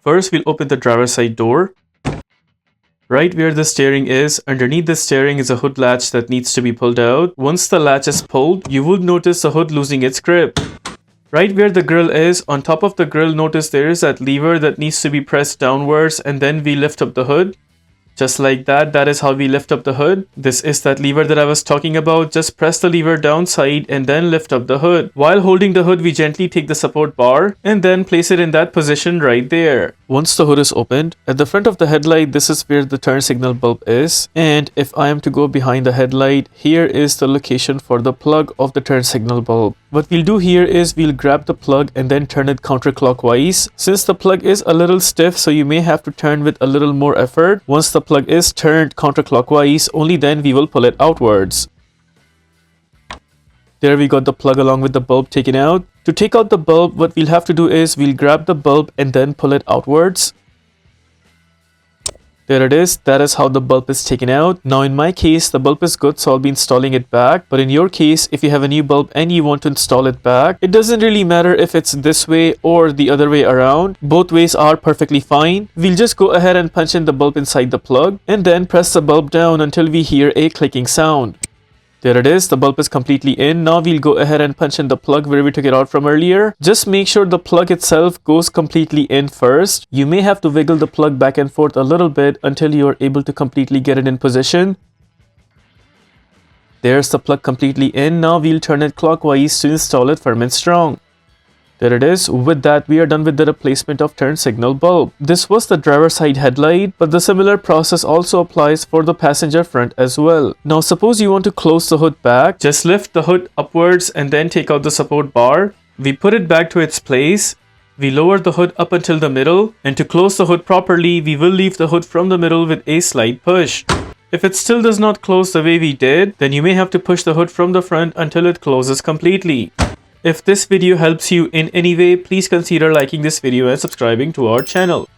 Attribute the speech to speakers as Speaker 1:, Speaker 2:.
Speaker 1: First, we'll open the driver's side door. Right where the steering is, underneath the steering is a hood latch that needs to be pulled out. Once the latch is pulled, you will notice the hood losing its grip. Right where the grille is, on top of the grille, notice there is that lever that needs to be pressed downwards, and then we lift up the hood. Just like that, that is how we lift up the hood. This is that lever that I was talking about. Just press the lever downside and then lift up the hood. While holding the hood, we gently take the support bar and then place it in that position right there. Once the hood is opened, at the front of the headlight, this is where the turn signal bulb is. And if I am to go behind the headlight, here is the location for the plug of the turn signal bulb. What we'll do here is we'll grab the plug and then turn it counterclockwise. Since the plug is a little stiff, so you may have to turn with a little more effort. Once the plug is turned counterclockwise, only then we will pull it outwards. There we got the plug along with the bulb taken out. To take out the bulb, what we'll have to do is we'll grab the bulb and then pull it outwards. There it is. That is how the bulb is taken out. Now in my case, the bulb is good, so I'll be installing it back. But in your case, if you have a new bulb and you want to install it back, it doesn't really matter if it's this way or the other way around. Both ways are perfectly fine. We'll just go ahead and punch in the bulb inside the plug and then press the bulb down until we hear a clicking sound. There it is, the bulb is completely in. Now we'll go ahead and punch in the plug where we took it out from earlier. Just make sure the plug itself goes completely in first. You may have to wiggle the plug back and forth a little bit until you are able to completely get it in position. There's the plug completely in. Now we'll turn it clockwise to install it firm and strong. There it is. With that, we are done with the replacement of turn signal bulb. This was the driver's side headlight, but the similar process also applies for the passenger front as well. Now suppose you want to close the hood back. Just lift the hood upwards and then take out the support bar. We put it back to its place. We lower the hood up until the middle, and to close the hood properly, we will leave the hood from the middle with a slight push. If it still does not close the way we did, then you may have to push the hood from the front until it closes completely. If this video helps you in any way, please consider liking this video and subscribing to our channel.